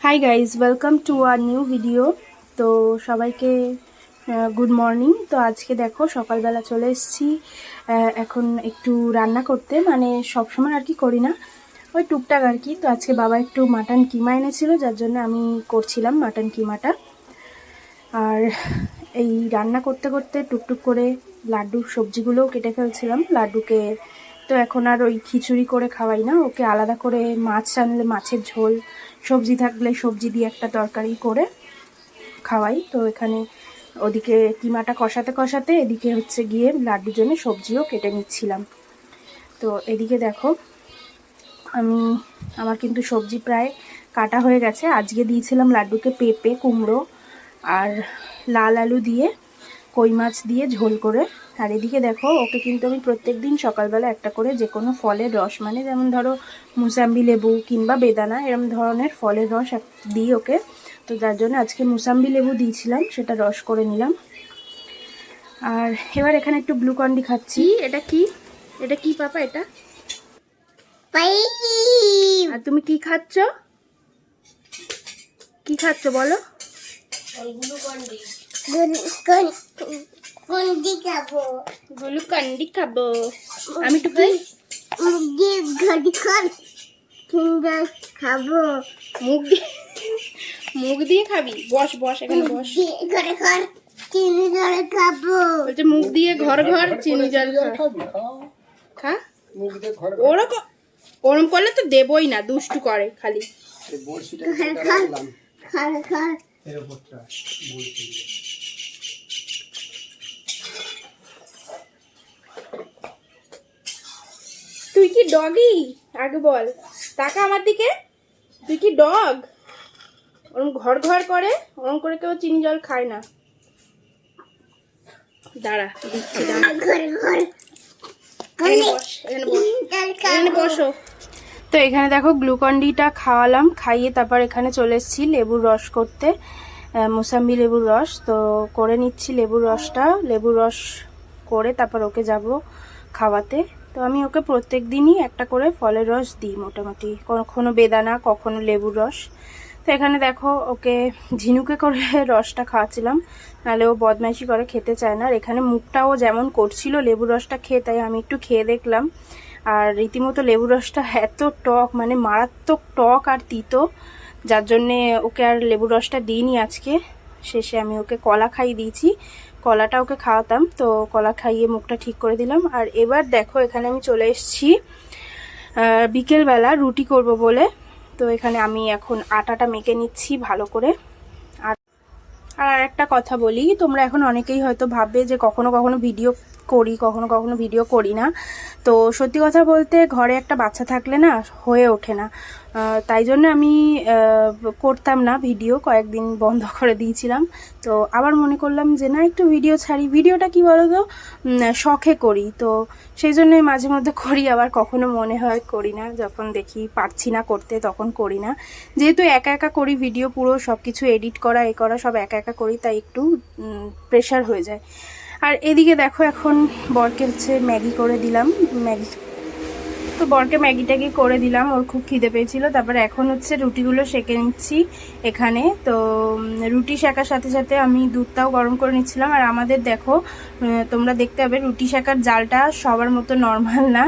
High guys, welcome to our new video. তো সবাইকে good morning. তো আজকে দেখো সকালবেলা চলে এসেছি এখন একটু রান্না করতে, মানে সবসময় আর কি করি না, ওই টুকটাক আর কি। তো আজকে বাবা একটু মাটন কিমা এনেছিল, যার জন্য আমি করছিলাম মাটন কিমাটা। আর এই রান্না করতে করতে টুকটুক করে লাড্ডুর সবজিগুলোও কেটে ফেলছিলাম। লাড্ডুকে তো এখন আর ওই খিচুড়ি করে খাওয়াই না, ওকে আলাদা করে মাছ আনলে মাছের ঝোল, সবজি থাকলে সবজি দিয়ে একটা তরকারি করে খাওয়াই। তো এখানে ওদিকে কিমাটা কষাতে কষাতে এদিকে হচ্ছে গিয়ে লাড্ডুর জন্য সবজিও কেটে নিচ্ছিলাম। তো এদিকে দেখো আমার কিন্তু সবজি প্রায় কাটা হয়ে গেছে। আজকে দিয়েছিলাম লাড্ডুকে পেঁপে, কুমড়ো আর লাল আলু দিয়ে কই মাছ দিয়ে ঝোল করে। আর এদিকে দেখো ওকে কিন্তু আমি প্রত্যেক দিন সকালবেলা একটা করে যে কোনো ফলের রস, মানে যেমন ধরো মুসাম্বি লেবু কিংবা বেদানা, এরকম ধরনের ফলের রস দিই ওকে। তো যার জন্য আজকে মুসাম্বি লেবু দিয়েছিলাম, সেটা রস করে নিলাম। আর এবার এখানে একটু গ্লুকন্ডি খাচ্ছি। এটা কি, এটা কি পাপা? এটা আর তুমি কি খাচ্ছ? কি খাচ্ছ বলো? গ্লুকন্ডি খাবো আমি। একটু খাবো মুখ দিয়ে খাবি? বস বস, এখানে বস। চিনি জল খাবো। বলছে মুখ দিয়ে ঘর ঘর চিনি জল খা। ওরম করলে তো দেবই না, দুষ্টু করে খালি। তুই কি ডগি? আগে বল, তাকা আমার দিকে। তুই কি ডগ? ওরম ঘর ঘর করে, ওরম করে কেউ চিনি জল খায় না। দাঁড়া দিচ্ছি, এখানে বসো। তো এখানে দেখো গ্লুকন্ডিটা খাওয়ালাম, খাইয়ে তারপর এখানে চলে এসেছি লেবুর রস করতে, মুসাম্বি লেবুর রস। তো করে নিচ্ছি লেবুর রসটা। লেবুর রস করে তারপর ওকে যাব খাওয়াতে। তো আমি ওকে প্রত্যেক দিনই একটা করে ফলের রস দিই মোটামুটি, কখনো বেদানা কখনো লেবুর রস। তো এখানে দেখো ওকে ঝিনুকে করে রসটা খাওয়াচ্ছিলাম, নাহলে ও বদমাইশি করে, খেতে চায় না। আর এখানে মুখটাও যেমন করছিল লেবুর রসটা খেয়ে, তাই আমি একটু খেয়ে দেখলাম। আর রীতিমতো লেবুর রসটা এত টক, মানে মারাত্মক টক আর তিতো, যার জন্যে ওকে আর লেবুর রসটা দিইনি আজকে। শেষে আমি ওকে কলা খাইয়ে দিয়েছি, কলাটা ওকে খাওয়াতাম। তো কলা খাইয়ে মুখটা ঠিক করে দিলাম। আর এবার দেখো এখানে আমি চলে এসেছি বিকেলবেলা রুটি করব বলে। তো এখানে আমি এখন আটাটা মেখে নিচ্ছি ভালো করে। আর একটা কথা বলি, তোমরা এখন অনেকেই হয়তো ভাববে যে কখনো কখনো ভিডিও করি, কখনো কখনো ভিডিও করি না। তো সত্যি কথা বলতে ঘরে একটা বাচ্চা থাকলে না হয়ে ওঠে না, তাই জন্য আমি করতাম না ভিডিও, কয়েকদিন বন্ধ করে দিয়েছিলাম। তো আবার মনে করলাম যে না, একটু ভিডিও ছাড়ি। ভিডিওটা কি বলো তো, শখে করি, তো সেই জন্যই মাঝে মধ্যে করি। আবার কখনো মনে হয় করি না, যখন দেখি পারছি না করতে তখন করি না। যেহেতু একা একা করি ভিডিও, পুরো সব কিছু এডিট করা এ করা সব একা একা করি, তাই একটু প্রেশার হয়ে যায়। আর এদিকে দেখো এখন বরকে হচ্ছে ম্যাগি করে দিলাম। তো বরকে ম্যাগি ট্যাগি করে দিলাম, ওর খুব খিদে পেয়েছিল। তারপরে এখন হচ্ছে রুটিগুলো সেঁকে নিচ্ছি এখানে। তো রুটি সেঁকার সাথে সাথে আমি দুধটাও গরম করে নিচ্ছিলাম। আর আমাদের দেখো, তোমরা দেখতে পাবে রুটি সেঁকার জালটা সবার মতো নর্মাল না,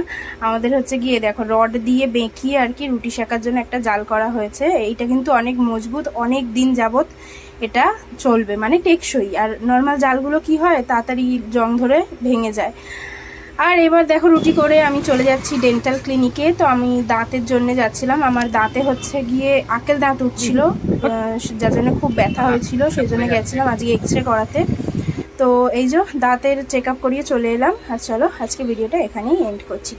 আমাদের হচ্ছে গিয়ে দেখো রড দিয়ে বেঁকিয়ে আর কি রুটি সেঁকার জন্য একটা জাল করা হয়েছে। এইটা কিন্তু অনেক মজবুত, অনেক দিন যাবত এটা চলবে, মানে টেকসই। আর নর্মাল জালগুলো কি হয়, তাড়াতাড়ি জং ধরে ভেঙে যায়। আর এবার দেখো রুটি করে আমি চলে যাচ্ছি ডেন্টাল ক্লিনিকে। তো আমি দাঁতের জন্য যাচ্ছিলাম, আমার দাঁতে হচ্ছে গিয়ে আকেল দাঁত উঠছিল, যার জন্য খুব ব্যথা হয়েছিল, সেই জন্য গেছিলাম আজকে এক্স-রে করাতে। তো এই যে দাঁতের চেক আপ করিয়ে চলে এলাম। আর চলো আজকে ভিডিওটা এখানেই এন্ড করছি।